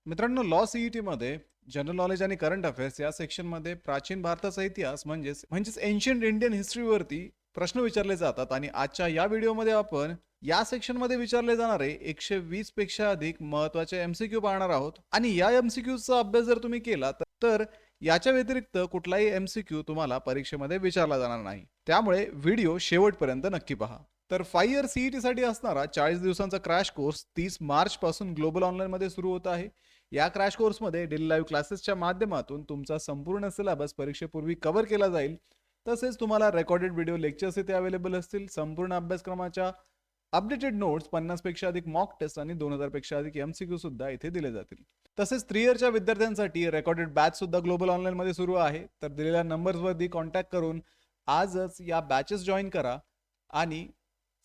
मित्रांनो, law CET मध्ये general knowledge आणि करंट अफेअर्स या सेक्शनमध्ये प्राचीन भारताचा इतिहास म्हणजेच म्हणजेच एन्शियंट इंडियन हिस्ट्रीवरती प्रश्न विचारले जातात. आणि आजच्या या व्हिडिओमध्ये आपण या सेक्शनमध्ये विचारले जाणारे 120 पेक्षा अधिक महत्त्वाचे एमसीक्यू पाहणार आहोत. आणि या एमसीक्यूचा अभ्यास जर तुम्ही केला तर याच्या व्यतिरिक्त कुठलाही एमसीक्यू तुम्हाला परीक्षेमध्ये विचारला जाणार नाही. त्यामुळे व्हिडिओ शेवटपर्यंत नक्की पहा. तर 5 इयर सीईटी साठी असणारा 40 दिवसांचा क्रॅश कोर्स 30 मार्च पासून ग्लोबल ऑनलाईन मध्ये सुरू होत आहे. या क्रॅश कोर्समध्ये डेली लाईव्ह क्लासेसच्या माध्यमातून तुमचा संपूर्ण सिलेबस परीक्षेपूर्वी कव्हर केला जाईल. तसेच तुम्हाला रेकॉर्डेड व्हिडिओ लेक्चर्स इथे अवेलेबल असतील. संपूर्ण अभ्यासक्रमाच्या अपडेटेड नोट्स, 50 पेक्षा अधिक मॉक टेस्ट आणि 2000 पेक्षा अधिक एमसीक्यू सुद्धा इथे दिले जातील. तसेच 3 इयरच्या विद्यार्थ्यांसाठी रेकॉर्डेड बॅच सुद्धा ग्लोबल ऑनलाईन मध्ये सुरू आहे. तर दिलेल्या नंबर्सवरती कॉन्टॅक्ट करून आजच या बॅचेस जॉईन करा आणि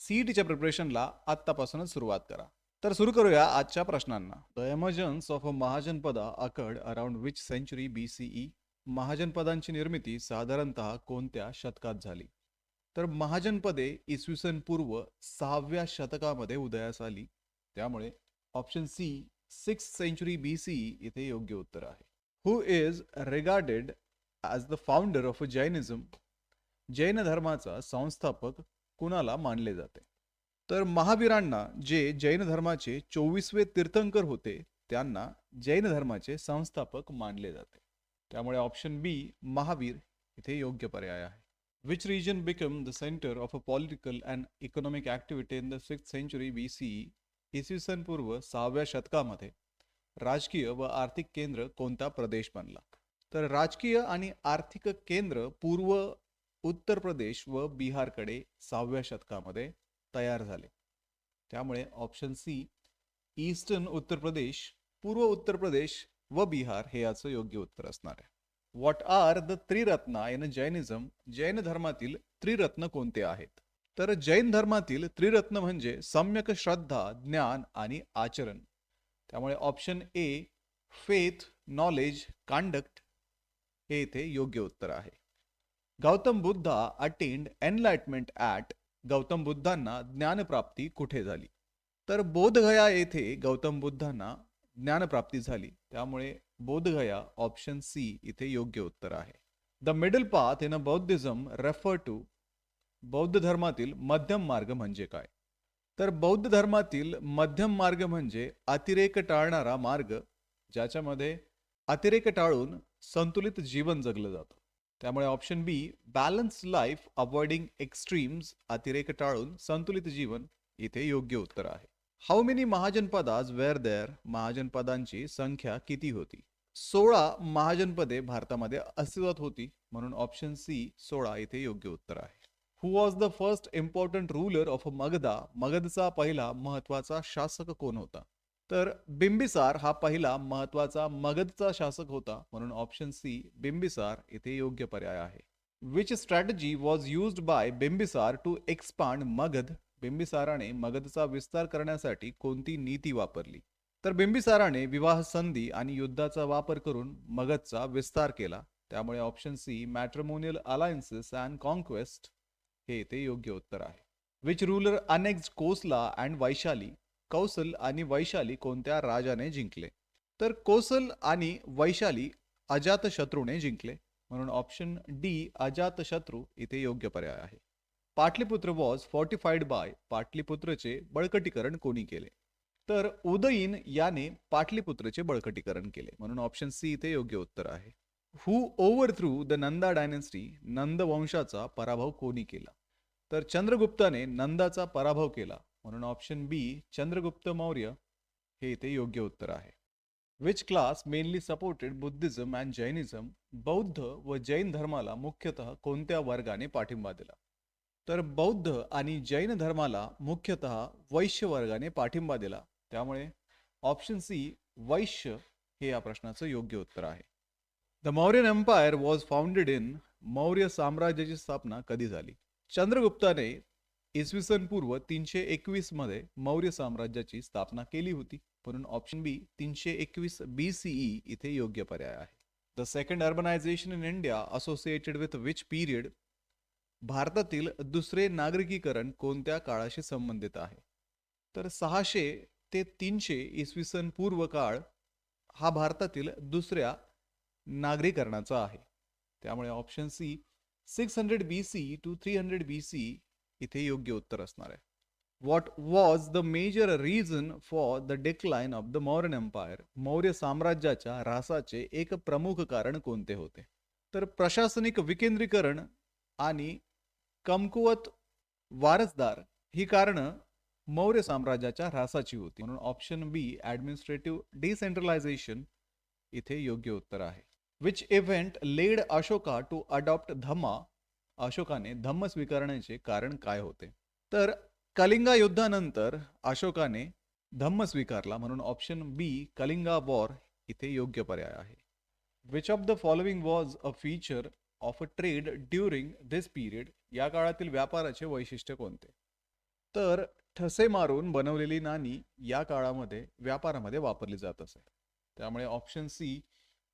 सीईटीच्या प्रिपरेशनला आत्तापासूनच सुरुवात करा. तर सुरू करूया आजच्या प्रश्नांना. The emergence of a Mahajanapada occurred around which century BCE. महाजनपदांची निर्मिती साधारणतः कोणत्या शतकात झाली? तर महाजनपदे इसवी सन पूर्व 6व्या शतकामध्ये उदयास आली. त्यामुळे option C 6th century BCE इथे योग्य उत्तर आहे. Who is regarded as the founder of Jainism. Jain धर्माचा संस्थापक कुणाला मानले जाते? तर महावीरांना, जे जैन धर्माचे 24वे तीर्थंकर होते, त्यांना जैन धर्माचे संस्थापक मानले जाते. त्यामुळे ऑप्शन बी महावीर इथे योग्य पर्याय आहे. Which region become the centre of a political and economic activity in the 6th century BCE. इसवी सन पूर्व 6व्या शतकामध्ये राजकीय व आर्थिक केंद्र कोणता प्रदेश बनला? तर राजकीय आणि आर्थिक केंद्र पूर्व उत्तर प्रदेश व बिहारकडे 6व्या शतकामध्ये तयार झाले. त्यामुळे option C eastern Uttar Pradesh, पूर्व उत्तर प्रदेश व बिहार हे याचं योग्य उत्तर असणार आहे. What are the Triratna in Jainism. Jain धर्मातील त्रिरत्न कोणते आहेत? तर जैन धर्मातील त्रिरत्न म्हणजे सम्यक श्रद्धा, ज्ञान आणि आचरण. त्यामुळे ऑप्शन ए फेथ, नॉलेज, कांडक्ट हे इथे योग्य उत्तर आहे. Gautam Buddha attend enlightenment at. Gautam बुद्धांना ज्ञानप्राप्ती कुठे झाली? तर बोधगया येथे गौतम बुद्धांना ज्ञानप्राप्ती झाली. त्यामुळे बोधगया ऑप्शन सी इथे योग्य उत्तर आहे. The middle path in a Buddhism refer to. बौद्ध धर्मातील मध्यम मार्ग म्हणजे काय? तर बौद्ध धर्मातील मध्यम मार्ग म्हणजे अतिरेक टाळणारा मार्ग, ज्याच्यामध्ये अतिरेक टाळून संतुलित जीवन जगलं जातं. त्यामुळे option B balance life avoiding extremes, अतिरेक टाळून संतुलित जीवन इथे योग्य उत्तर आहे. How many Mahajanapadas were there. महाजनपदांची संख्या किती होती? 16 महाजनपदे भारतामध्ये अस्तित्वात होती, म्हणून ऑप्शन सी 16 इथे योग्य उत्तर आहे. Who was the first important ruler of Magadha. मगधचा पहिला महत्वाचा शासक कोण होता? तर बिंबिसार हा पहिला महत्वाचा मगधचा शासक होता, म्हणून ऑप्शन सी बिंबिसार इथे योग्य पर्याय आहे. Which strategy was used by Bimbisara to expand Magadha. बिंबिसाराने मगधचा विस्तार करण्यासाठी कोणती नीती वापरली? तर बिंबिसाराने विवाह संधी आणि युद्धाचा वापर करून मगधचा विस्तार केला. त्यामुळे option C matrimonial alliances and conquest हे इथे योग्य उत्तर आहे. Which ruler annexed Kosala and Vaishali. Kosala आणि वैशाली कोणत्या राजाने जिंकले? तर कोसल आणि वैशाली अजातशत्रूने जिंकले, म्हणून ऑप्शन डी अजातशत्रू इथे योग्य पर्याय आहे. Pataliputra was fortified by. पाटलीपुत्रचे बळकटीकरण कोणी केले? तर उदयीन याने पाटलीपुत्रचे बळकटीकरण केले, म्हणून ऑप्शन सी इथे योग्य उत्तर आहे. हु ओव्हरथ्रू द नंदा डायनेस्टी. नंद वंशाचा पराभव कोणी केला? तर चंद्रगुप्ताने नंदाचा पराभव केला, म्हणून ऑप्शन बी चंद्रगुप्त मौर्य हे इथे योग्य उत्तर आहे. Which class mainly supported Buddhism and Jainism. बौद्ध व जैन धर्माला मुख्यतः कोणत्या वर्गाने पाठिंबा दिला? तर बौद्ध आणि जैन धर्माला मुख्यतः वैश्य वर्गाने पाठिंबा दिला. त्यामुळे ऑप्शन सी वैश्य हे या प्रश्नाचं योग्य उत्तर आहे. The Mauryan empire was founded in. Maurya साम्राज्याची स्थापना कधी झाली? चंद्रगुप्ताने इसवी सन पूर्व 321 मध्ये मौर्य साम्राज्याची स्थापना केली होती, म्हणून ऑप्शन बी 321 बीसीई इथे योग्य पर्याय आहे. The second urbanisation in India associated with which period. भारतातील दुसरे नागरिकीकरण कोणत्या काळाशी संबंधित आहे? तर 600 ते 300 इसवी सन पूर्व काळ हा भारतातील दुसऱ्या नागरीकरणाचा आहे. त्यामुळे option C 600 BC to 300 BC इथे योग्य उत्तर असणार आहे. What was the major reason for the decline of the Mauryan empire? Maurya साम्राज्याच्या ऱ्हासाचे एक प्रमुख कारण कोणते होते? तर प्रशासनिक विकेंद्रीकरण आणि कमकुवत वारसदार ही कारणं मौर्य साम्राज्याच्या ऱ्हासाची होती. म्हणून ऑप्शन बी ऍडमिनिस्ट्रेटिव्ह डिसेंट्रलायझेशन इथे योग्य उत्तर आहे. Which event led Ashoka to adopt Dhamma? अशोकाने धम्म स्वीकारण्याचे कारण काय होते? तर कलिंगा युद्धानंतर अशोकाने धम्म स्वीकारला, म्हणून ऑप्शन बी कलिंगा वॉर इथे योग्य पर्याय आहे. Which of the following was a feature of a trade during this period? या काळातील व्यापाराचे वैशिष्ट्य कोणते? तर ठसे मारून बनवलेली नाणी या काळामध्ये व्यापारामध्ये वापरली जात असे. त्यामुळे option C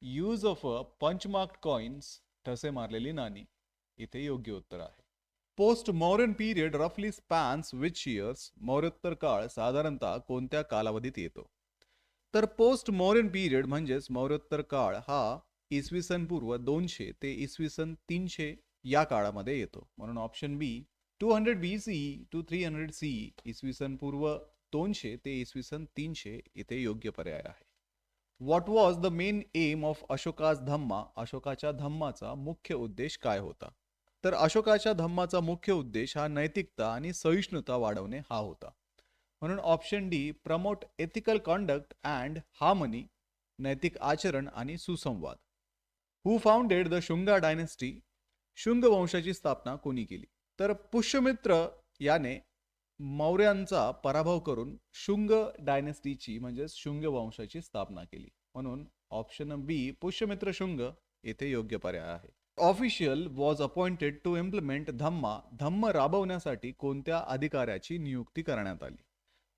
use of a punchmarked coins, ठसे मारलेली नाणी इथे योग्य उत्तर आहे. पोस्ट मौर्यन पीरियड रफली स्पॅन्स विच इयर्स? मौर्योत्तर काळ साधारणतः कोणत्या कालावधीत येतो? तर पोस्ट मौर्यन पीरियड म्हणजेच मौर्योत्तर काळ हा इसवी सन पूर्व 200 ते इसवी सन 300 या काळामध्ये येतो. म्हणून option B 200 BC to 300 CE, इसवी सन पूर्व 200 ते इसवी सन 300 इथे योग्य पर्याय आहे. What was the main aim of Ashoka's Dhamma? अशोकाच्या धम्माचा मुख्य उद्देश काय होता? तर अशोकाच्या धम्माचा मुख्य उद्देश हा नैतिकता आणि सहिष्णुता वाढवणे हा होता. म्हणून option D promote ethical conduct and harmony, नैतिक आचरण आणि सुसंवाद. Who founded the Shunga dynasty? Shunga वंशाची स्थापना कोणी केली? तर पुष्यमित्र याने मौर्यांचा पराभव करून शुंग डायनेस्टीची म्हणजेच शुंग वंशाची स्थापना केली. म्हणून ऑप्शन बी पुष्यमित्र शुंग येथे योग्य पर्याय आहे. Official was appointed to implement Dhamma? धम्म राबवण्यासाठी कोणत्या अधिकाऱ्याची नियुक्ती करण्यात आली?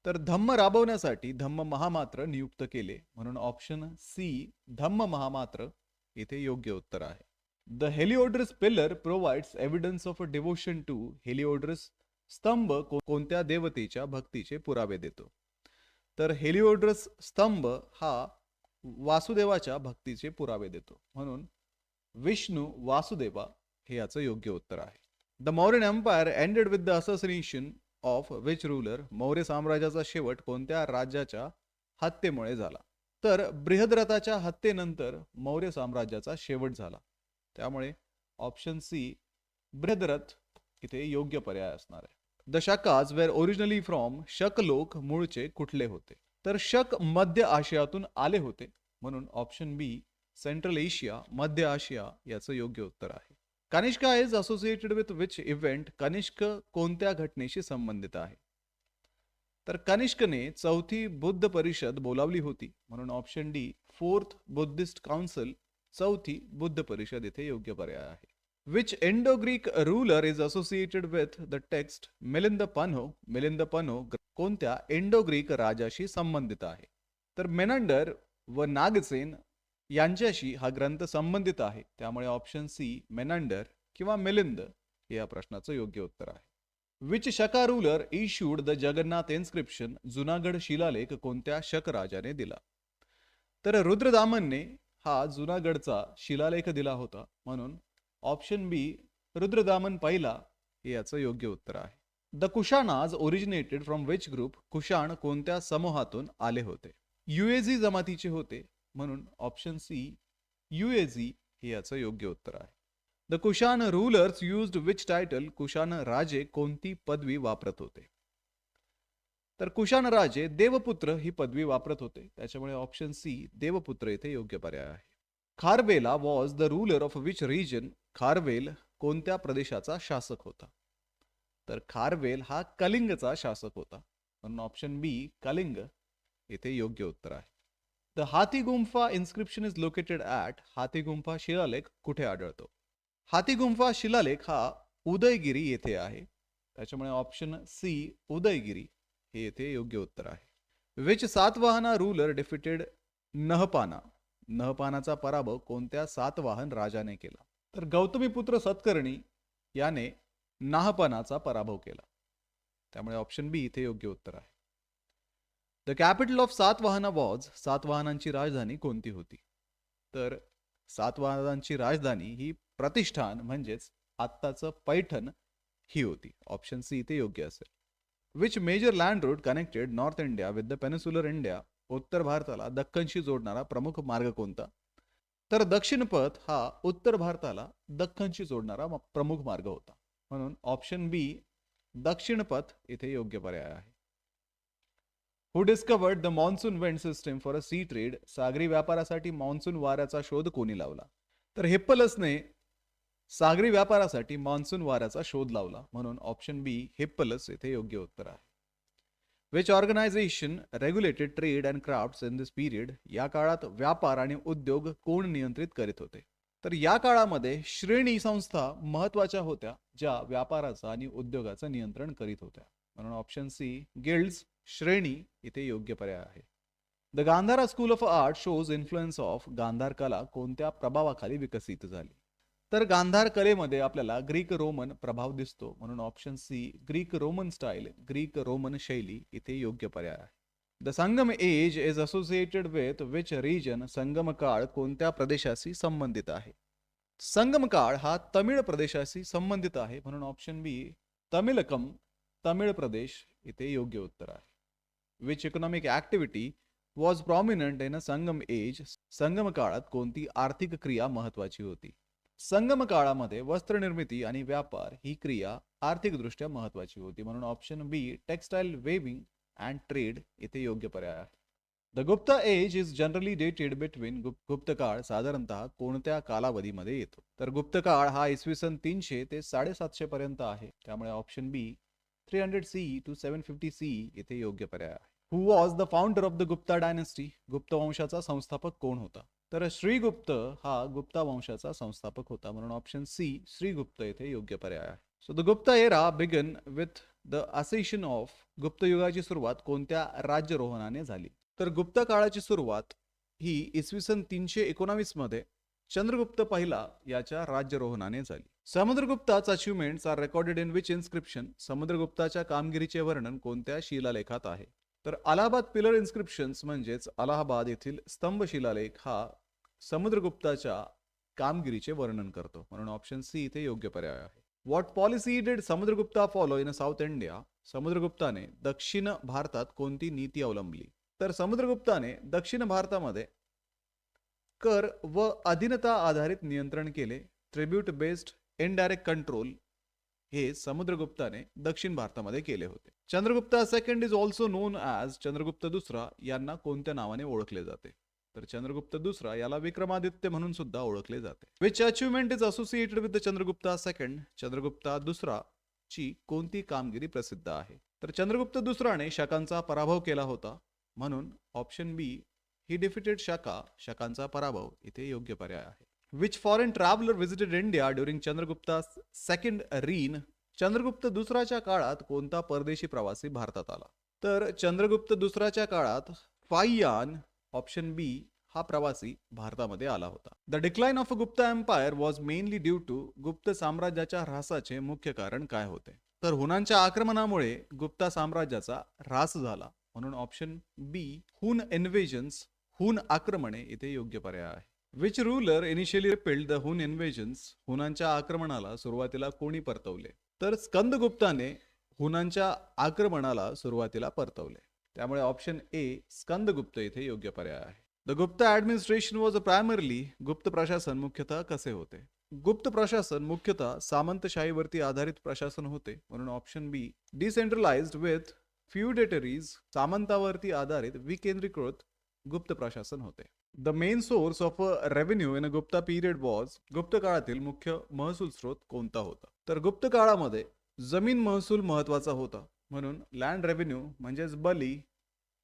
तर धम्म राबवण्यासाठी धम्म महामात्र नियुक्त केले. म्हणून ऑप्शन सी धम्म महामात्र येथे योग्य उत्तर आहे. The Heliodorus pillar provides evidence of devotion to? Heliodorus स्तंभ कोणत्या देवतेच्या भक्तीचे पुरावे देतो? तर हेलिओड्रस स्तंभ हा वासुदेवाच्या भक्तीचे पुरावे देतो. म्हणून विष्णू वासुदेवा हे याचं योग्य उत्तर आहे. The Mauryan empire ended with the association of which ruler? Maurya साम्राज्याचा शेवट कोणत्या राज्याच्या हत्येमुळे झाला? तर बृहद्रथाच्या हत्येनंतर मौर्य साम्राज्याचा शेवट झाला. त्यामुळे ऑप्शन सी बृहद्रथ इथे योग्य पर्याय असणार आहे. The Shakas were originally from? Shaka लोक मूळचे कुठले होते? तर शक मध्य आशियातून आले होते. म्हणून ऑप्शन बी सेंट्रल एशिया, मध्य आशिया याचं योग्य उत्तर आहे. Kanishka is associated with which event? Kanishka कोणत्या घटनेशी संबंधित आहे? तर कनिष्कने चौथी बुद्ध परिषद बोलावली होती. म्हणून option D fourth Buddhist council, चौथी बुद्ध परिषद इथे योग्य पर्याय आहे. Which Indo Greek ruler is associated with the text Milinda Panho? Milinda Panho कोणत्या इंडो ग्रीक राजाशी संबंधित आहे? तर मेनंडर व नागसेन यांच्याशी हा ग्रंथ संबंधित आहे. त्यामुळे ऑप्शन सी मेनंडर किंवा मिलिंद हे या प्रश्नाचं योग्य उत्तर आहे. Which Shaka ruler issued the Jagannath inscription? Junagadh शिलालेख कोणत्या शक राजाने दिला? तर रुद्रदामनने हा जुनागडचा शिलालेख दिला होता. म्हणून ऑप्शन बी रुद्रदामन पहिला हे याचं योग्य उत्तर आहे. The Kushanas originated from which group? Kushan कोणत्या समूहातून आले होते? युएझी जमातीचे होते. म्हणून ऑप्शन सी युएझी हे याचं योग्य उत्तर आहे. The Kushan rulers used which title? Kushan राजे कोणती पदवी वापरत होते? तर कुशाण राजे देवपुत्र ही पदवी वापरत होते. त्याच्यामुळे ऑप्शन सी देवपुत्र येथे योग्य पर्याय आहे. Kharavela was the ruler of which region? Kharavela कोणत्या प्रदेशाचा शासक होता? तर खारवेल हा कलिंगचा शासक होता. म्हणून ऑप्शन बी कलिंग येथे योग्य उत्तर आहे. द हाथी गुंफा इन्स्क्रिप्शन इज लोकेटेड ॲट? हाथी गुंफा शिलालेख कुठे आढळतो? हाथी गुंफा शिलालेख हा उदयगिरी येथे आहे. त्याच्यामुळे ऑप्शन सी उदयगिरी हे येथे योग्य उत्तर आहे. Which Satavahana ruler defeated Nahapana? नहपानाचा पराभव कोणत्या सातवाहन राजाने केला? तर गौतमीपुत्र सतकर्णी याने नाहपानाचा पराभव केला. त्यामुळे ऑप्शन बी इथे योग्य उत्तर आहे. The capital of Satavahana was, सातवाहनांची राजधानी कोणती होती? तर सातवाहनांची राजधानी ही प्रतिष्ठान म्हणजेच आत्ताचं पैठण ही होती. ऑप्शन सी इथे योग्य असेल. Which major land road connected north India with the peninsular India, उत्तर भारताला दख्खनशी जोडणारा प्रमुख मार्ग कोणता? तर दक्षिण पथ हा उत्तर भारताला दख्खनशी जोडणारा प्रमुख मार्ग होता. म्हणून ऑप्शन बी दक्षिण पथ इथे योग्य पर्याय आहे. Who discovered the monsoon wind system for a sea trade, सागरी व्यापारासाठी मॉन्सून वाऱ्याचा शोध कोणी लावला? तर हिप्पलसने सागरी व्यापारासाठी मॉन्सून वाऱ्याचा शोध लावला. म्हणून ऑप्शन बी हिप्पलस येथे योग्य उत्तर आहे. Which organisation regulated trade and crafts in this period, या काळात व्यापार आणि उद्योग कोण नियंत्रित करीत होते? तर या काळामध्ये श्रेणी संस्था महत्वाच्या होत्या ज्या व्यापाराचं आणि उद्योगाचं नियंत्रण करीत होत्या. म्हणून ऑप्शन सी गिल्ड्स, श्रेणी इथे योग्य पर्याय आहे. The Gandhara school of art shows influence of, Gandhara कला कोणत्या प्रभावाखाली विकसित झाली? तर गांधार कलेमध्ये आपल्याला ग्रीक रोमन प्रभाव दिसतो. म्हणून option C Greek Roman style, Greek Roman शैली इथे योग्य पर्याय आहे. The Sangam age is associated with which region, Sangam काळ कोणत्या प्रदेशाशी संबंधित आहे? संगम काळ हा तमिळ प्रदेशाशी संबंधित आहे. म्हणून ऑप्शन बी तमिळकम, तमिळ प्रदेश इथे योग्य उत्तर आहे. Which economic activity was prominent in a Sangam age, Sangam काळात कोणती आर्थिक क्रिया महत्वाची होती? संगम काळामध्ये वस्त्रनिर्मिती आणि व्यापार ही क्रिया आर्थिकदृष्ट्या महत्वाची होती. म्हणून option B textile weaving and trade इथे योग्य पर्याय आहे. The Gupta age is generally dated between, Gupta काळ साधारणतः कोणत्या कालावधीमध्ये येतो? तर गुप्त काळ हा इसवी सन 300 ते 750 पर्यंत आहे. त्यामुळे option B 300 CE to 750 CE इथे योग्य पर्याय आहे. Who was the founder of the Gupta dynasty, Gupta वंशाचा संस्थापक कोण होता? तर श्रीगुप्त हा गुप्ता वंशाचा संस्थापक होता. म्हणून ऑप्शन सी श्रीगुप्त इथे योग्य पर्याय आहे. So the Gupta era began with the accession of, Gupta युगाची सुरुवात कोणत्या राज्यारोहणाने झाली? तर गुप्त काळाची सुरुवात ही इसवी सन 319 मध्ये चंद्रगुप्त पहिला याच्या राज्यारोहणाने झाली. समुद्रगुप्ताच achievements are recorded in which inscription, समुद्रगुप्ताच्या कामगिरीचे वर्णन कोणत्या शिलालेखात आहे? तर अलाहाबाद पिलर इन्स्क्रिप्शन्स म्हणजेच अलाहाबाद येथील स्तंभ शिलालेख हा समुद्रगुप्ताच्या कामगिरीचे वर्णन करतो. म्हणून ऑप्शन सी इथे योग्य पर्याय आहे. What policy did Samudragupta follow in south India, समुद्रगुप्ताने दक्षिण भारतात कोणती नीती अवलंबली? तर समुद्रगुप्ताने दक्षिण भारतामध्ये कर व अधीनता आधारित नियंत्रण केले. ट्रिब्यूट बेस्ड इनडायरेक्ट कंट्रोल हे समुद्रगुप्ताने दक्षिण भारतामध्ये केले होते. Chandragupta second is also non as, Chandragupta दुसरा यांना कोणत्या नावाने ओळखले जाते? तर चंद्रगुप्त दुसरा याला विक्रमादित्य म्हणून सुद्धा ओळखले जाते. Which achievement is associated with the Chandragupta second, Chandragupta दुसरा ची कोणती कामगिरी प्रसिद्ध आहे? तर चंद्रगुप्त दुसराने शकांचा पराभव केला होता. म्हणून ऑप्शन बी ही डिफिटेड शका, शकांचा पराभव इथे योग्य पर्याय आहे. Which foreign traveller visited India during Chandragupta second रीन, चंद्रगुप्त दुसराच्या काळात कोणता परदेशी प्रवासी भारतात आला? तर चंद्रगुप्त दुसराच्या काळात फाहियान, ऑप्शन बी हा प्रवासी भारतामध्ये आला होता. The decline of a Gupta empire was mainly due to, Gupta साम्राज्याच्या ह्रासाचे मुख्य कारण काय होते? तर हुनांच्या आक्रमणामुळे गुप्ता साम्राज्याचा ह्रास झाला. म्हणून ऑप्शन बी हुन इन्व्हेजन्स, हुन आक्रमणे इथे योग्य पर्याय आहे. Which ruler initially repelled the Hun invasions, हुनांच्या आक्रमणाला सुरुवातीला कोणी परतवले? तर स्कंदगुप्ताने हुनांच्या आक्रमणाला सुरुवातीला परतवले. त्यामुळे ऑप्शन ए स्कंदगुप्त इथे योग्य पर्याय आहे. The Gupta administration was primarily, गुप्त प्रशासन मुख्यतः कसे होते? गुप्त प्रशासन मुख्यतः सामंतशाहीवरती आधारित प्रशासन होते. म्हणून ऑप्शन बी डिसेंट्रलाइज्ड विथ फ्युडेटरीज, सामंतावरती आधारित विकेंद्रीकृत गुप्त प्रशासन होते. The main source of revenue in a Gupta period was, गुप्त काळातील मुख्य महसूल स्रोत कोणता होता? तर गुप्त काळामध्ये जमीन महसूल महत्वाचा होता. म्हणून लँड रेव्हेन्यू म्हणजेच बली,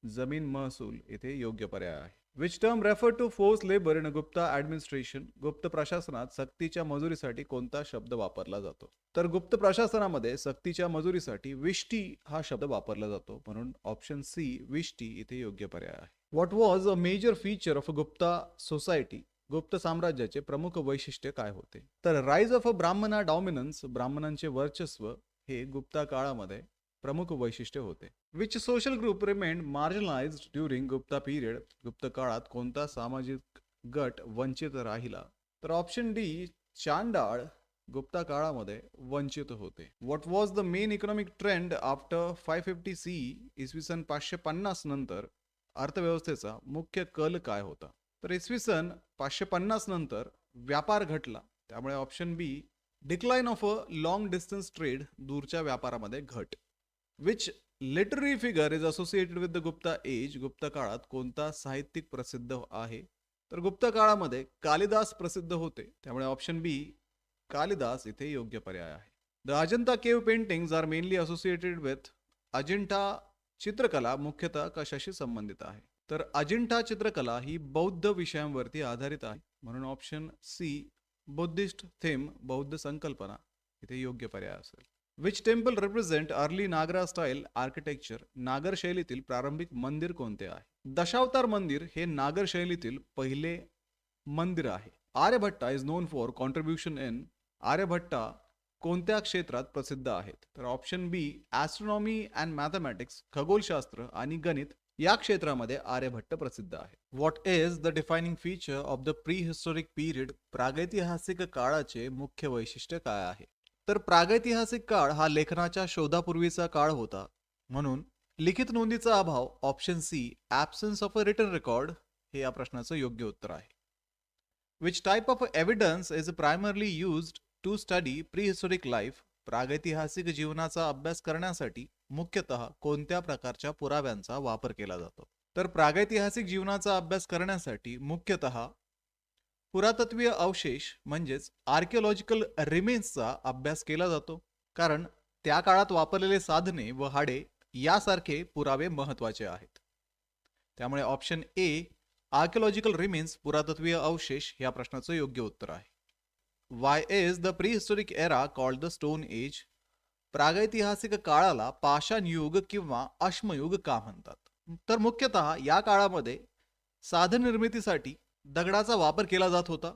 जमीन महसूल इथे योग्य पर्याय आहे. Which term refer to force labour in a Gupta administration, Gupta प्रशासनात सक्तीच्या मजुरीसाठी कोणता शब्द वापरला जातो? तर गुप्त प्रशासनामध्ये सक्तीच्या मजुरीसाठी विष्टी हा शब्द वापरला जातो. म्हणून ऑप्शन सी विष्टी इथे योग्य पर्याय आहे. What was a major feature of a Gupta society, Gupta साम्राज्याचे प्रमुख वैशिष्ट्य काय होते? तर राईज ऑफ अ ब्राह्मणा डॉमिनन्स, ब्राह्मणांचे वर्चस्व हे गुप्ता काळामध्ये प्रमुख वैशिष्ट्य होते. Which social group remained marginalised during Gupta period. गुप्त काळात कोणता सामाजिक गट वंचित राहिला? तर ऑप्शन डी, चांडाळ गुप्ता काळामध्ये वंचित होते. What was the main economic trend after 550 C? इसवी सन 550 नंतर अर्थव्यवस्थेचा मुख्य कल काय होता? तर इसवी सन 550 नंतर व्यापार घटला, त्यामुळे option B, decline of a long distance trade, दूरच्या व्यापारामध्ये घट. Which literary figure is associated with the Gupta age? Gupta काळात कोणता साहित्यिक प्रसिद्ध आहे? तर गुप्त काळामध्ये कालिदास प्रसिद्ध होते, त्यामुळे ऑप्शन बी, कालिदास इथे योग्य पर्याय आहे. The Ajanta cave paintings are mainly associated with. Ajintha चित्रकला मुख्यतः कशाशी संबंधित आहे? तर अजिंठा चित्रकला ही बौद्ध विषयांवरती आधारित आहे, म्हणून ऑप्शन सी, बुद्धिस्ट थीम, बौद्ध संकल्पना इथे योग्य पर्याय असेल. विच टेम्पल रिप्रेझेंट अर्ली नागरा स्टाईल आर्किटेक्चर? नागर शैलीतील प्रारंभिक मंदिर कोणते आहे? दशावतार मंदिर हे नागर शैलीतील पहिले मंदिर आहे. Aryabhatta is known for contribution in. Aryabhatta कोणत्या क्षेत्रात प्रसिद्ध आहेत? तर option B, astronomy and mathematics, खगोलशास्त्र आणि गणित या क्षेत्रामध्ये आर्यभट्ट प्रसिद्ध आहे. What is the defining feature of the prehistoric period? प्रागैतिहासिक काळाचे मुख्य वैशिष्ट्य काय आहे? तर प्रागैतिहासिक काळ हा लेखनाच्या शोधापूर्वीचा काळ होता, म्हणून लिखित नोंदीचा अभाव, option C, absence of a written record, हे या प्रश्नाचं योग्य उत्तर आहे. Which type of evidence is primarily used to study prehistoric life? प्रागैतिहासिक जीवनाचा अभ्यास करण्यासाठी मुख्यतः कोणत्या प्रकारच्या पुराव्यांचा वापर केला जातो? तर प्रागैतिहासिक जीवनाचा अभ्यास करण्यासाठी मुख्यतः पुरातत्वीय अवशेष म्हणजेच आर्किओलॉजिकल रिमेन्सचा अभ्यास केला जातो, कारण त्या काळात वापरलेले साधने व हाडे यासारखे पुरावे महत्वाचे आहेत. त्यामुळे ऑप्शन ए, आर्किओलॉजिकल रिमेन्स, पुरातत्वीय अवशेष, या प्रश्नाचं योग्य उत्तर आहे. Why is the prehistoric era called the stone age? प्रागैतिहासिक काळाला पाषाण युग किंवा अश्मयुग का म्हणतात? तर मुख्यतः या काळामध्ये साधन निर्मितीसाठी दगडाचा वापर केला जात होता,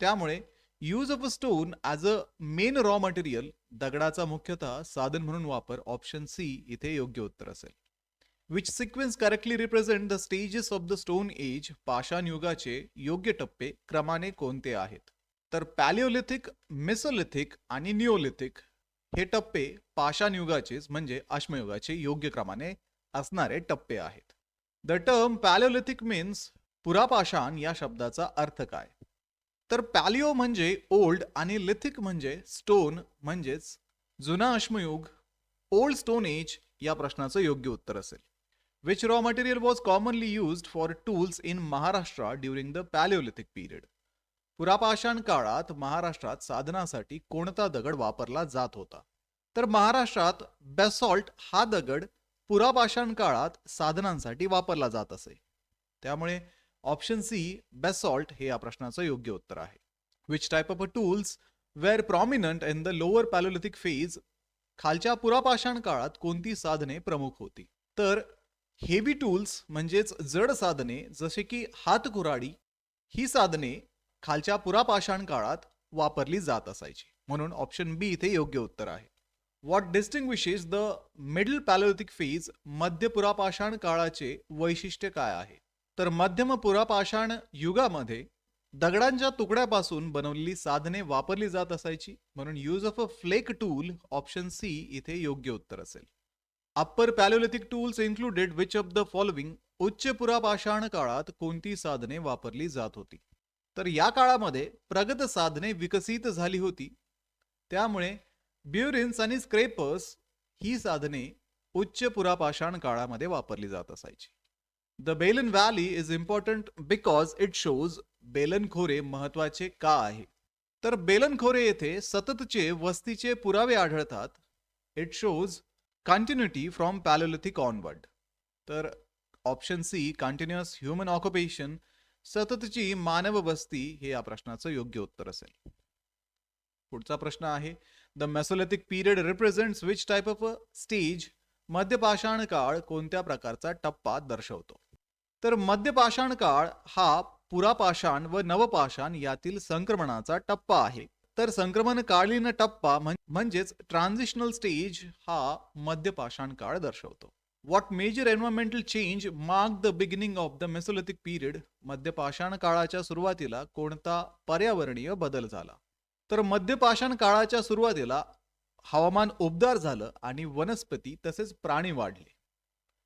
त्यामुळे use of a stone as a main raw material, दगडाचा मुख्यतः साधन म्हणून वापर, ऑप्शन सी इथे योग्य उत्तर असेल. Which sequence correctly represent the stages of the stone age? पाषाण युगाचे योग्य टप्पे क्रमाने कोणते आहेत? तर पॅलिओलिथिक, मेसोलिथिक आणि निओलिथिक हे टप्पे पाषाण युगाचेच म्हणजे अश्मयुगाचे योग्य क्रमाने असणारे टप्पे आहेत. द टर्म पॅलिओलिथिक मीन्स, पुरापाषाण या शब्दाचा अर्थ काय? तर पॅलिओ म्हणजे ओल्ड आणि लिथिक म्हणजे स्टोन म्हणजेच जुना अश्मयुग, ओल्ड स्टोन एज या प्रश्नाचं योग्य उत्तर असेल. Which raw material was commonly used for tools in Maharashtra during the palaeolithic period? पुरापाषाण काळात महाराष्ट्रात साधनासाठी कोणता दगड वापरला जात होता? तर महाराष्ट्रात बेसॉल्ट हा दगड पुरापाषाण काळात साधनांसाठी वापरला जात असे, त्यामुळे ऑप्शन सी, बेसॉल्ट, हे या प्रश्नाचं योग्य उत्तर आहे. Which type of tools were prominent in the lower palaeolithic phase? खालच्या पुरापाषाण काळात कोणती साधने प्रमुख होती? तर हेवी टूल्स म्हणजेच जड साधने जसे की हातकुऱ्हाडी ही साधने खालच्या पुरापाषाण काळात वापरली जात असायची, म्हणून ऑप्शन बी इथे योग्य उत्तर आहे. What distinguishes the middle palaeolithic phase? मध्य पुरापाषाण काळाचे वैशिष्ट्य काय आहे? तर मध्यम पुरापाषाण युगामध्ये दगडांच्या तुकड्यापासून बनवलेली साधने वापरली जात असायची, म्हणून use of a flake tool, option C इथे योग्य उत्तर असेल. Upper palaeolithic tools included which of the following? उच्च पुरापाषाण काळात कोणती साधने वापरली जात होती? तर या काळामध्ये प्रगत साधने विकसित झाली होती, त्यामुळे ब्युरिन्स आणि स्क्रेपर्स ही साधने उच्च पुरापाषाण काळामध्ये वापरली जात असायची. The Belan valley is important because it shows. बेलनखोरे महत्वाचे का आहे? तर बेलनखोरे येथे सततचे वस्तीचे पुरावे आढळतात. It shows continuity from palaeolithic onward. तर option C, continuous human occupation, सततची मानव वस्ती, हे या प्रश्नाचं योग्य उत्तर असेल. पुढचा प्रश्न आहे, the mesolithic period represents which type of stage? मध्यपाषाण काळ कोणत्या प्रकारचा टप्पा दर्शवतो? तर मध्यपाषाण काळ हा पुरापाषाण व नवपाषाण यातील संक्रमणाचा टप्पा आहे. तर संक्रमणकालीन टप्पा म्हणजेच ट्रान्झिशनल स्टेज हा मध्यपाषाण काळ दर्शवतो. What major environmental change mark the beginning of the mesolithic period? मध्यपाषाण काळाच्या सुरुवातीला कोणता पर्यावरणीय बदल झाला? तर मध्यपाषाण काळाच्या सुरुवातीला हवामान उबदार झालं आणि वनस्पती तसेच प्राणी वाढले.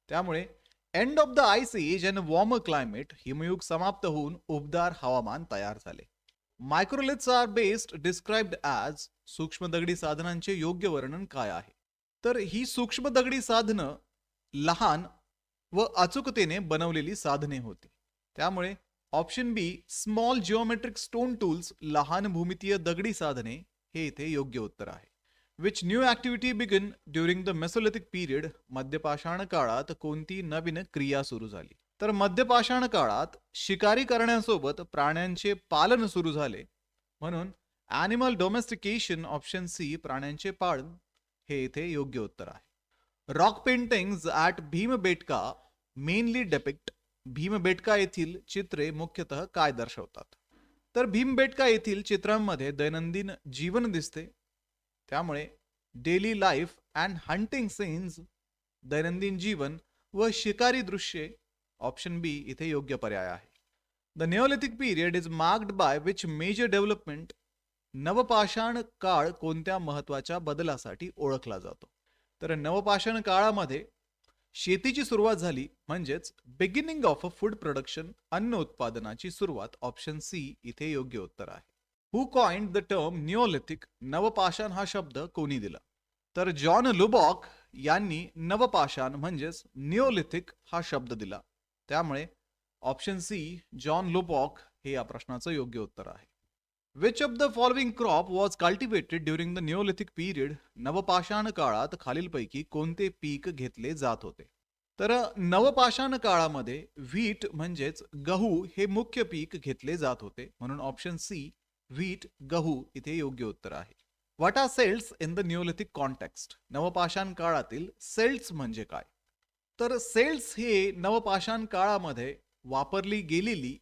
त्यामुळे end of the ice age and warmer climate, हिमयुग समाप्त होऊन उबदार हवामान तयार झाले. Microliths are best described as, सूक्ष्म दगडी साधनांचे योग्य वर्णन काय आहे? तर ही सूक्ष्म दगडी साधनं लहान व अचूकतेने बनवलेली साधने होती. त्यामुळे option B small geometric stone tools, लहान भूमितीय दगडी साधने, हे इथे योग्य उत्तर आहे. Which new activity begin during the mesolithic period? मध्यपाषाण काळात कोणती नवीन क्रिया सुरू झाली? तर मध्यपाषाण काळात शिकारी करण्यासोबत प्राण्यांचे पालन सुरू झाले, म्हणून ॲनिमल डोमेस्टिकेशन, ऑप्शन सी प्राण्यांचे पालन, हे इथे योग्य उत्तर आहे. Rock paintings at Bhimbetka mainly depict, Bhimbetka येथील चित्रे मुख्यतः काय दर्शवतात? तर भीमबेटका येथील चित्रांमध्ये दैनंदिन जीवन दिसते. त्यामुळे daily life and hunting scenes, दैनंदिन जीवन व शिकारी दृश्ये, ऑप्शन बी इथे योग्य पर्याय आहे. The neolithic period is marked by which major development? नवपाषाण काळ कोणत्या महत्वाच्या बदलासाठी ओळखला जातो? तर नवपाषाण काळामध्ये शेतीची सुरुवात झाली, म्हणजेच beginning of a food production, अन्न उत्पादनाची सुरुवात, ऑप्शन सी इथे योग्य उत्तर आहे. हु कॉइंड द टर्म निओलिथिक? नवपाषाण हा शब्द कोणी दिला? तर जॉन लुबॉक यांनी नवपाषाण म्हणजेच निओलिथिक हा शब्द दिला. त्यामुळे ऑप्शन सी जॉन लुबॉक हे या प्रश्नाचं योग्य उत्तर आहे. Which of the following crop was cultivated during the neolithic period? नवपाषाण काळात खालीलपैकी कोणते पीक घेतले जात होते? तर नवपाषाण काळामध्ये व्हीट म्हणजेच गहू हे मुख्य पीक घेतले जात होते, म्हणून ऑप्शन सी व्हीट, गहू इथे योग्य उत्तर आहे. What are celts in the neolithic context? नवपाषाण काळातील सेल्ट्स म्हणजे काय? तर सेल्ट्स हे नवपाषाण काळामध्ये वापरली गेलेली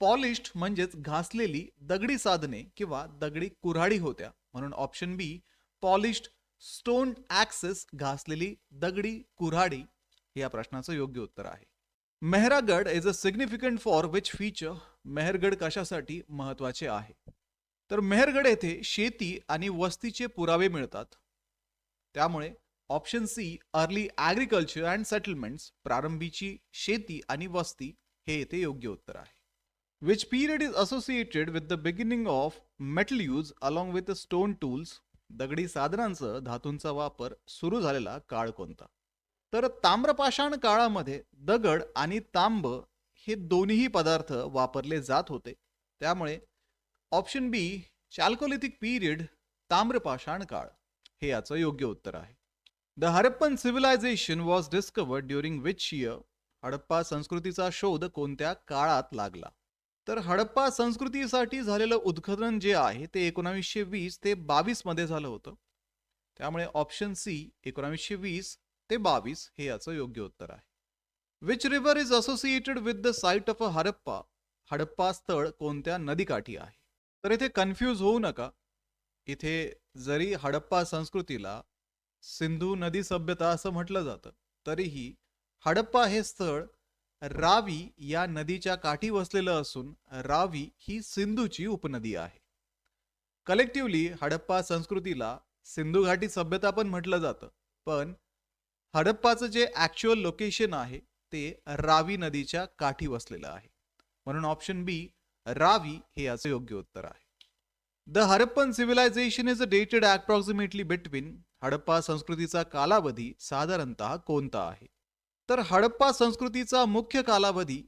पॉलिश्ड म्हणजेच घासलेली दगडी साधने किंवा दगडी कुऱ्हाडी होत्या, म्हणून option B polished stone axes, घासलेली दगडी कुऱ्हाडी, हे या प्रश्नाचं योग्य उत्तर आहे. Mehrgarh is a significant for which feature? Mehrgarh कशासाठी महत्वाचे आहे? तर मेहरगड येथे शेती आणि वस्तीचे पुरावे मिळतात. त्यामुळे option C early agriculture and settlements, प्रारंभीची शेती आणि वस्ती, हे येथे योग्य उत्तर आहे. Which period is associated with the beginning of metal use along with stone tools? दगडी साधनांचा, धातूंचा वापर सुरू झालेला काळ कोणता? तर ताम्रपाषाण काळामध्ये दगड आणि तांब हे दोन्हीही पदार्थ वापरले जात होते. त्यामुळे ऑप्शन बी चॅल्कोलिथिक पिरियड, ताम्रपाषाण काळ, हे याचं योग्य उत्तर आहे. The Harappan civilisation was discovered during which year? Harappa संस्कृतीचा शोध कोणत्या काळात लागला? तर हडप्पा संस्कृतीसाठी झालेलं उत्खनन जे आहे ते 1920 ते 22 मध्ये झालं होतं. त्यामुळे ऑप्शन सी 1920 ते 22 हे याचं योग्य उत्तर आहे. Which river is associated with the site of a Harappa? Harappa स्थळ कोणत्या नदीकाठी आहे? तर इथे कन्फ्यूज होऊ नका. इथे जरी हडप्पा संस्कृतीला सिंधू नदी सभ्यता असं म्हटलं जातं, तरीही हडप्पा हे स्थळ रावी या नदीच्या काठी वसलेलं असून रावी ही सिंधूची उपनदी आहे. कलेक्टिव्हली हडप्पा संस्कृतीला सिंधू घाटी सभ्यता पण म्हटलं जातं, पण हडप्पाचं जे ॲक्च्युअल लोकेशन आहे ते रावी नदीच्या काठी वसलेलं आहे, म्हणून ऑप्शन बी रावी हे याचं योग्य उत्तर आहे. The Harappan civilisation is dated approximately between? Harappa संस्कृतीचा कालावधी साधारणतः कोणता आहे? तर हडप्पा संस्कृतीचा मुख्य कालावधी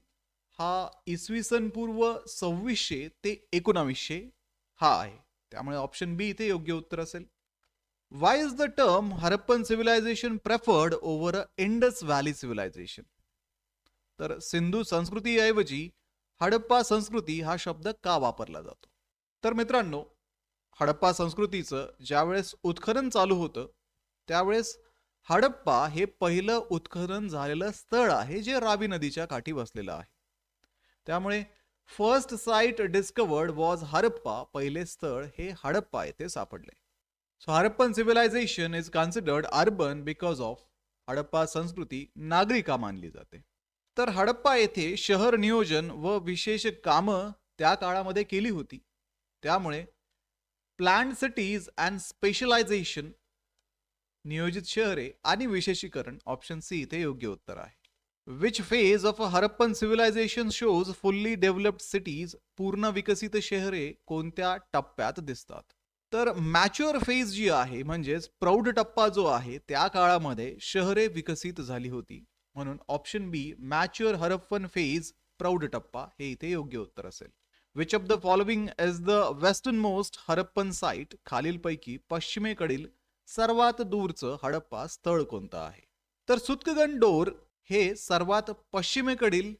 हा इसवी सन पूर्व 2600 ते 1900 हा आहे. त्यामुळे ऑप्शन बी इथे योग्य उत्तर असेल. Why is the term Harappan civilisation preferred over Indus valley civilisation? तर सिंधू संस्कृतीऐवजी हडप्पा संस्कृती हा शब्द का वापरला जातो? तर मित्रांनो, हडप्पा संस्कृतीचं ज्यावेळेस उत्खनन चालू होतं त्यावेळेस हडप्पा हे पहिलं उत्खनन झालेलं स्थळ आहे जे रावी नदीच्या काठी वसलेलं आहे. त्यामुळे first site discovered was Harappa, पहिले स्थळ हे हडप्पा येथे सापडले. So Harappan civilisation is considered urban because of? Harappa संस्कृती नागरी का मानली जाते? तर हडप्पा येथे शहर नियोजन व विशेष कामं त्या काळामध्ये केली होती. त्यामुळे प्लॅन्ड सिटीज अँड स्पेशलायझेशन, नियोजित शहरे आणि विशेषीकरण, ऑप्शन सी इथे योग्य उत्तर आहे. Which phase of a Harappan civilisation shows fully developed cities, पूर्ण विकसित शहरे कोणत्या टप्प्यात दिसतात? तर मॅच्युअर फेज जी आहे म्हणजेच प्रौढ टप्पा जो आहे त्या काळामध्ये शहरे विकसित झाली होती. म्हणून ऑप्शन बी मॅच्युअर हरप्पन फेज, प्रौढ टप्पा, हे इथे योग्य उत्तर असेल. Which of the following is the western most Harappan site, खालीलपैकी पश्चिमेकडील सर्वात दूरचं हडप्पा स्थळ कोणतं आहे? तर सुतकगंडोर हे सर्वात पश्चिमेकडील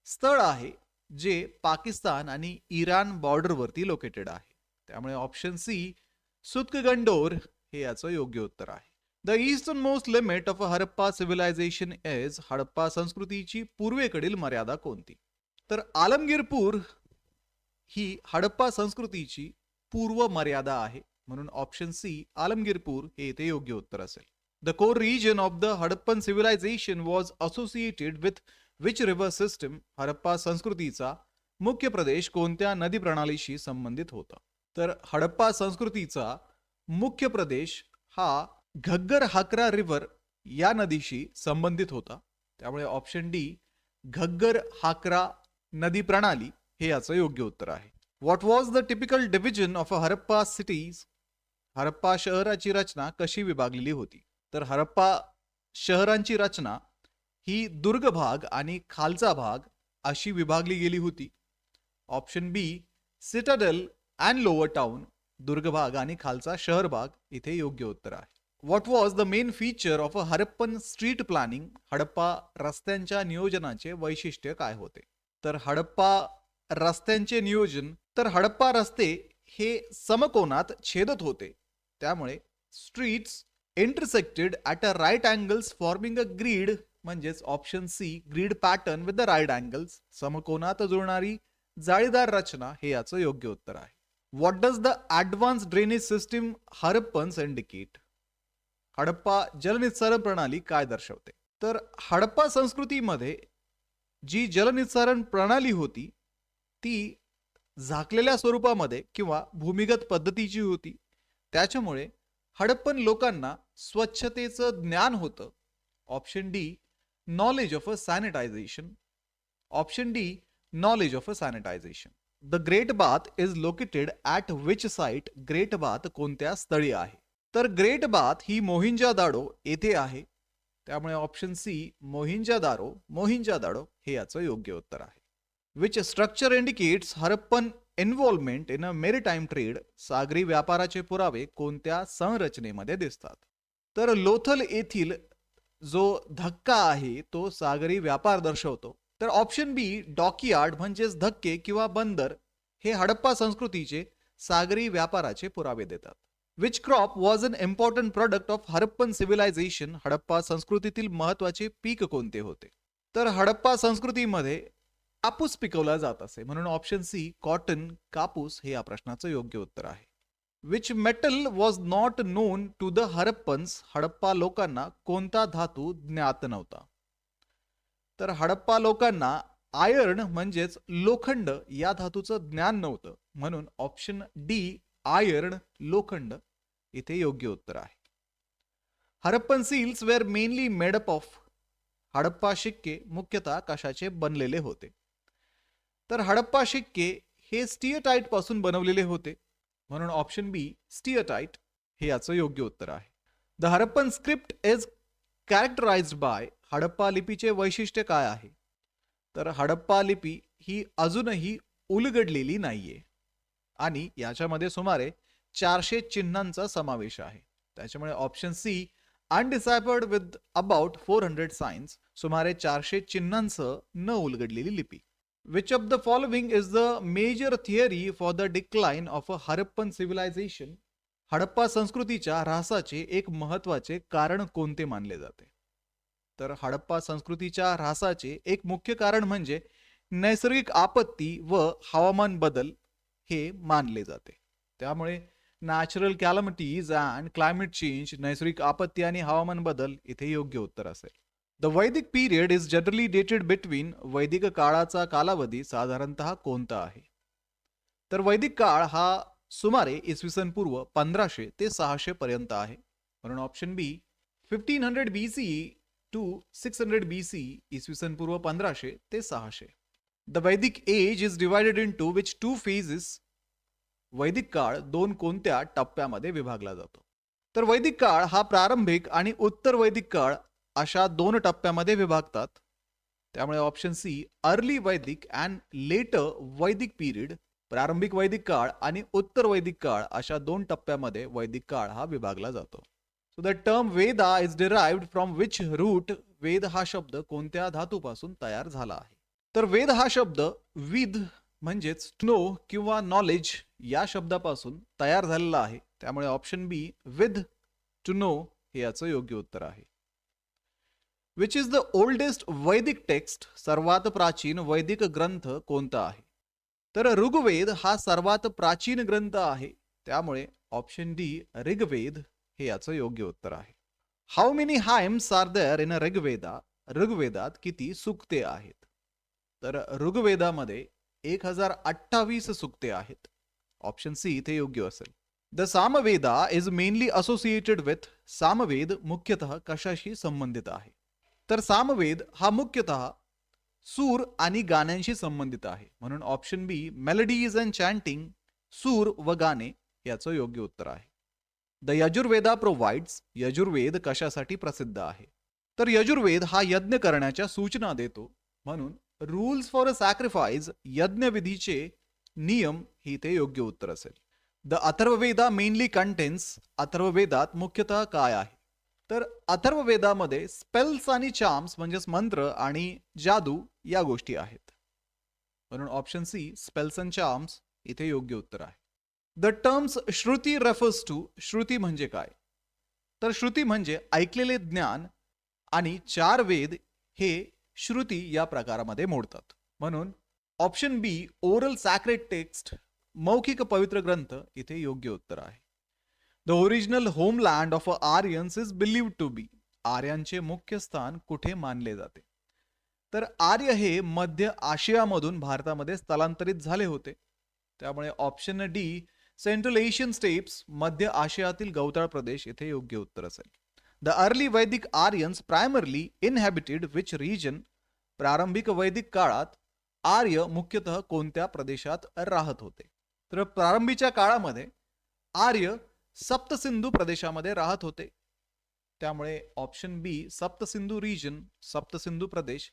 स्थळ आहे जे पाकिस्तान आणि इराण बॉर्डरवरती लोकेटेड आहे. त्यामुळे ऑप्शन सी सुतकगंडोर हे याचं योग्य उत्तर आहे. The easternmost limit of Harappa civilisation is, Harappa संस्कृतीची पूर्वेकडील मर्यादा कोणती? तर आलमगीरपूर ही हडप्पा संस्कृतीची पूर्व मर्यादा आहे. म्हणून ऑप्शन सी आलमगीरपूर हे इथे योग्य उत्तर असेल. The core region of the Harappan civilisation was associated with which river system, Harappa संस्कृतीचा मुख्य प्रदेश कोणत्या नदी प्रणालीशी संबंधित होता? तर हडप्पा संस्कृतीचा मुख्य प्रदेश हा घग्गर हाकरा रिव्हर या नदीशी संबंधित होता. त्यामुळे ऑप्शन डी घग्गर हाकरा नदी प्रणाली हे याचं योग्य उत्तर आहे. What was the typical division of a Harappa cities, Harappa शहराची रचना कशी विभागलेली होती? तर हरप्पा शहरांची रचना ही दुर्ग भाग आणि खालचा भाग अशी विभागली गेली होती. Option B citadel and lower town, दुर्ग भाग आणि खालचा शहर भाग, इथे योग्य उत्तर आहे. What was the main feature of a Harappan street planning, Harappa रस्त्यांच्या नियोजनाचे वैशिष्ट्य काय होते? तर हडप्पा रस्त्यांचे नियोजन, तर हडप्पा रस्ते हे समकोनात छेदत होते. त्यामुळे streets intersected at a right angles forming a grid, म्हणजेच option C grid pattern with the right angles, समकोनात जुळणारी जाळीदार रचना, हे याचं योग्य उत्तर आहे. What does the advance drainage system Harappans indicate, Harappa जलनिस्सारण प्रणाली काय दर्शवते? तर हडप्पा संस्कृतीमध्ये जी जलनिस्सारण प्रणाली होती ती झाकलेल्या स्वरूपामध्ये किंवा भूमिगत पद्धतीची होती. त्याच्यामुळे हडप्पन लोकांना स्वच्छतेचं ज्ञान होतं. Option D knowledge of a sanitisation, option D knowledge of a sanitisation. The great bath is located at which site, great bath कोणत्या स्थळी आहे? तर ग्रेट बाथ ही मोहिंजादाडो येथे आहे. त्यामुळे ऑप्शन सी मोहिंजादाडो हे याचं योग्य उत्तर आहे. Which structure indicates Harappan involvement in a maritime trade, सागरी व्यापाराचे पुरावे कोणत्या संरचनेमध्ये दिसतात? तर लोथल येथील जो धक्का आहे तो सागरी व्यापार दर्शवतो. तर ऑप्शन बी डॉकयार्ड म्हणजेच धक्के किंवा बंदर हे हडप्पा संस्कृतीचे सागरी व्यापाराचे पुरावे देतात. Which crop was an important product of Harappan civilisation, Harappa संस्कृतीतील महत्वाचे पीक कोणते होते? तर हडप्पा संस्कृतीमध्ये कापूस पिकवला जात असे. म्हणून ऑप्शन सी कॉटन, कापूस हे या प्रश्नाचं योग्य उत्तर आहे. Which metal was not known to the Harappans, Harappa लोकांना कोणता धातू ज्ञात नव्हता? तर हडप्पा लोकांना आयर्न म्हणजेच लोखंड या धातूचं ज्ञान नव्हतं. म्हणून ऑप्शन डी आयर्न, लोखंड, इथे योग्य उत्तर आहे. Harappan seals were mainly made up of, Harappa शिक्के मुख्यतः कशाचे बनलेले होते? तर हडप्पा शिक्के हे स्टिअटाईट पासून बनवलेले होते. म्हणून ऑप्शन बी स्टिअटाईट हे याचं योग्य उत्तर आहे. The Harappan script is characterised by, Harappa लिपीचे वैशिष्ट्य काय आहे? तर हडप्पा लिपी ही अजूनही उलगडलेली नाहीये आणि याच्यामध्ये सुमारे 400 चिन्हांचा समावेश आहे. त्याच्यामुळे option C undeciphered with about 400 signs, सुमारे 400 चिन्हांसह न उलगडलेली लिपी. Which of the following is the major theory for the decline of a Harappan civilisation, Harappa संस्कृतीच्या ऱ्हासाचे एक महत्वाचे कारण कोणते मानले जाते? तर हडप्पा संस्कृतीच्या ऱ्हासाचे एक मुख्य कारण म्हणजे नैसर्गिक आपत्ती व हवामान बदल हे मानले जाते. त्यामुळे natural calamities and climate change, नैसर्गिक आपत्ती आणि हवामान बदल इथे योग्य उत्तर असेल. द वैदिक period is generally dated between, वैदिक काळाचा कालावधी साधारणतः कोणता आहे? तर वैदिक काळ हा सुमारे इसवी सन पूर्व 1500 ते 600 पर्यंत आहे. म्हणून option B 1500 BCE to 600 BCE, इसवी सन पूर्व 1500 ते 600. The Vedic age is divided into which two phases, वैदिक काळ दोन कोणत्या टप्प्यामध्ये विभागला जातो? तर वैदिक काळ हा प्रारंभिक आणि उत्तर वैदिक काळ अशा दोन टप्प्यामध्ये विभागतात. त्यामुळे ऑप्शन सी अर्ली वैदिक अँड लेटर वैदिक पीरियड, प्रारंभिक वैदिक काळ आणि उत्तर वैदिक काळ अशा दोन टप्प्यामध्ये वैदिक काळ हा विभागला जातो. So the term Veda is derived from which root, Veda हा शब्द कोणत्या धातूपासून तयार झाला आहे? तर वेद हा शब्द विद म्हणजेच नो किंवा नॉलेज या शब्दापासून तयार झालेला आहे. त्यामुळे option B with two no हे याचं योग्य उत्तर आहे. Which is the oldest Vedic text, सर्वात प्राचीन वैदिक ग्रंथ कोणता आहे? तर ऋग्वेद हा सर्वात प्राचीन ग्रंथ आहे. त्यामुळे ऑप्शन डी ऋग्वेद हे याचं योग्य उत्तर आहे. How many hymns are there in Rigveda, ऋग्वेदात किती सुक्ते आहेत? तर ऋग्वेदामध्ये 1028 सुक्ते आहेत. ऑप्शन सी इथे योग्य असेल. The Samaveda is mainly associated with, Samaveda मुख्यतः कशाशी संबंधित आहे? तर सामवेद हा मुख्यतः सूर आणि गाण्यांशी संबंधित आहे. म्हणून option B melodies and chanting, सूर व गाणे याचं योग्य उत्तर आहे. द यजुर्वेदा प्रोव्हाइड्स, यजुर्वेद कशासाठी प्रसिद्ध आहे? तर यजुर्वेद हा यज्ञ करण्याच्या सूचना देतो. म्हणून रूल्स फॉर अ सॅक्रिफाइस, यज्ञविधीचे नियम ही ते योग्य उत्तर असेल. द अथर्ववेदा मेनली कंटेन्स, अथर्ववेदात मुख्यतः काय आहे? तर अथर्ववेदामध्ये स्पेल्स आणि चार्म्स म्हणजेच मंत्र आणि जादू या गोष्टी आहेत. म्हणून option C spells and charms इथे योग्य उत्तर आहे. The terms Shruti refers to, श्रुती म्हणजे काय? तर श्रुती म्हणजे ऐकलेले ज्ञान आणि चार वेद हे श्रुती या प्रकारामध्ये मोडतात. म्हणून option B oral sacred text, मौखिक पवित्र ग्रंथ इथे योग्य उत्तर आहे. The original homeland of Aryans is believed to be, आर्यांचे मुख्य स्थान कुठे मानले जाते? तर आर्य हे मध्य आशियामधून भारतामध्ये स्थलांतरित झाले होते. त्यामुळे option D central Asian steps, मध्य आशियातील गवताळ प्रदेश इथे योग्य उत्तर असेल. द अर्ली वैदिक आर्यन्स प्रायमरली इनहॅबिटेड विच रिजन, प्रारंभिक वैदिक काळात आर्य मुख्यतः कोणत्या प्रदेशात राहत होते? तर प्रारंभीच्या काळामध्ये आर्य सप्तसिंधू प्रदेशामध्ये राहत होते. त्यामुळे ऑप्शन बी सप्तसिंधू रिजन, सप्तसिंधू प्रदेश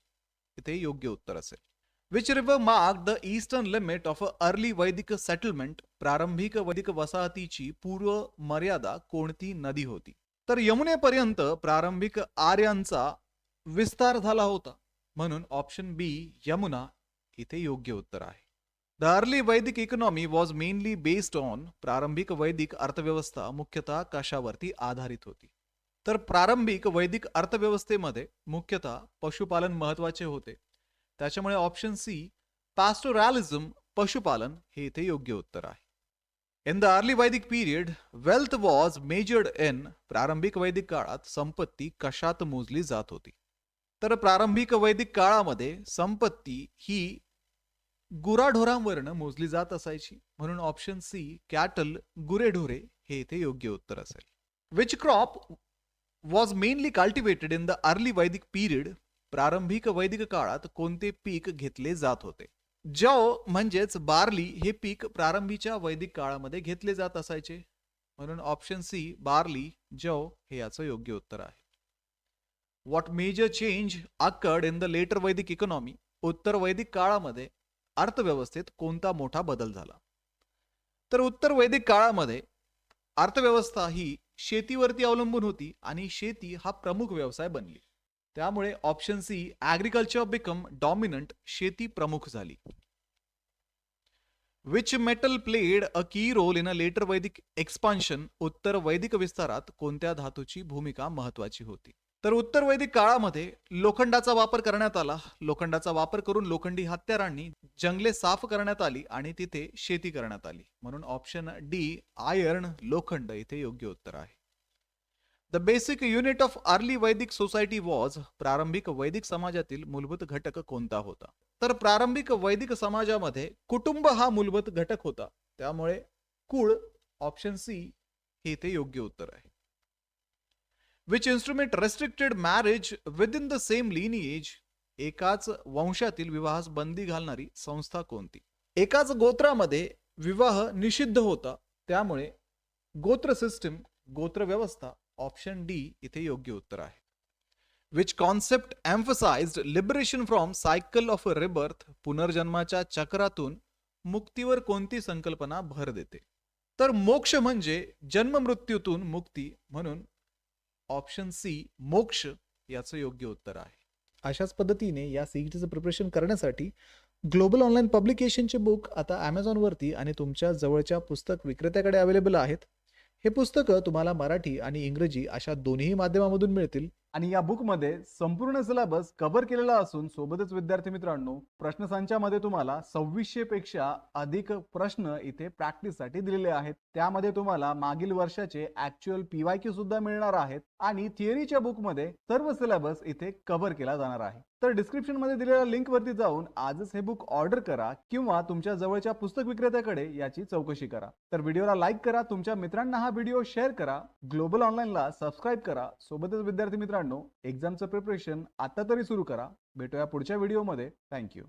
इथे योग्य उत्तर असेल. Which river mark the eastern limit of early वैदिक सेटलमेंट, प्रारंभिक वैदिक वसाहतीची पूर्व मर्यादा कोणती नदी होती? तर यमुनेपर्यंत प्रारंभिक आर्यांचा विस्तार झाला होता. म्हणून ऑप्शन बी यमुना इथे योग्य उत्तर आहे. द अर्ली वैदिक economy was mainly based on, प्रारंभिक वैदिक अर्थव्यवस्था मुख्यतः कशावरती आधारित होती? तर प्रारंभिक वैदिक अर्थव्यवस्थेमध्ये मुख्यतः पशुपालन महत्वाचे होते. त्याच्यामुळे ऑप्शन सी पॅस्टोरॅलिझम, पशुपालन हे इथे योग्य उत्तर आहे. इन द अर्ली वैदिक period wealth was measured in, प्रारंभिक वैदिक काळात संपत्ती कशात मोजली जात होती? तर प्रारंभिक वैदिक काळामध्ये संपत्ती ही गुराढोरांवरनं मोजली जात असायची. म्हणून ऑप्शन सी कॅटल, गुरेढोरे हे इथे योग्य उत्तर असेल. Which crop was mainly cultivated in the early वैदिक पीरियड, प्रारंभिक वैदिक काळात कोणते पीक घेतले जात होते? जव म्हणजेच बार्ली हे पीक प्रारंभीच्या वैदिक काळामध्ये घेतले जात असायचे. म्हणून ऑप्शन सी बार्ली, जव हे याचं योग्य उत्तर आहे. What major change occurred in the later Vedic economy, उत्तर वैदिक काळामध्ये अर्थव्यवस्थेत कोणता मोठा बदल झाला? तर उत्तर वैदिक काळामध्ये अर्थव्यवस्था ही शेतीवरती अवलंबून होती आणि शेती हा प्रमुख व्यवसाय बनली. त्यामुळे option C agriculture become dominant, शेती प्रमुख झाली. Which metal played a key role in a later Vedic expansion, उत्तर वैदिक विस्तारात कोणत्या धातूची भूमिका महत्वाची होती? तर उत्तर वैदिक काळामध्ये लोखंडाचा वापर करण्यात आला. लोखंडाचा वापर करून लोखंडी हत्यारांनी जंगले साफ करण्यात आली आणि तिथे शेती करण्यात आली. म्हणून ऑप्शन डी आयर्न लोखंड इथे योग्य उत्तर आहे. The basic unit of early वैदिक सोसायटी वॉज प्रारंभिक वैदिक समाजातील मूलभूत घटक कोणता होता? तर प्रारंभिक वैदिक समाजामध्ये कुटुंब हा मूलभूत घटक होता. त्यामुळे कुळ ऑप्शन सी हे इथे योग्य उत्तर आहे. Which instrument restricted marriage within the same lineage? एकाच वंशातील विवाहास बंदी घालणारी संस्था कोणती? एकाच गोत्रामध्ये विवाह निषिद्ध होता. त्यामुळे गोत्र सिस्टीम, गोत्र व्यवस्था ऑप्शन डी इथे योग्य उत्तर आहे. Which concept emphasised liberation from cycle of rebirth? पुनर्जन्माच्या चक्रातून मुक्तीवर कोणती संकल्पना भर देते? तर मोक्ष म्हणजे जन्म मृत्यूतून मुक्ती, म्हणून ऑप्शन सी मोक्ष याचं योग्य उत्तर आहे. अशाच पद्धतीने या सीईटीचं प्रिपरेशन करण्यासाठी ग्लोबल ऑनलाईन पब्लिकेशनचे बुक आता Amazonवरती आणि तुमच्या जवळच्या पुस्तक विक्रेत्याकडे अवेलेबल आहेत. हे पुस्तकं तुम्हाला मराठी आणि इंग्रजी अशा दोन्ही माध्यमामधून मिळतील. आणि या बुकमध्ये संपूर्ण सिलेबस कव्हर केलेला असून सोबतच विद्यार्थी मित्रांनो प्रश्नसंचामध्ये तुम्हाला 2600 पेक्षा अधिक प्रश्न इथे प्रॅक्टिससाठी दिलेले आहेत. त्यामध्ये तुम्हाला मागील वर्षाचे ऍक्च्युअल PYQ सुद्धा मिळणार आहेत आणि थिअरीच्या बुकमध्ये सर्व सिलेबस इथे कव्हर केला जाणार आहे. तर डिस्क्रिप्शन मध्ये दिलेल्या लिंक वरती जाऊन आजच हे बुक ऑर्डर करा किंवा तुमच्या जवळच्या पुस्तक विक्रेत्याकडे याची चौकशी करा. तर व्हिडिओला लाईक करा, तुमच्या मित्रांना हा व्हिडिओ शेअर करा, ग्लोबल ऑनलाईनला सबस्क्राईब करा. सोबतच विद्यार्थी मित्रांनो एक्झामचं प्रिपरेशन आता तरी सुरू करा. भेटूया पुढच्या व्हिडिओमध्ये. थँक्यू.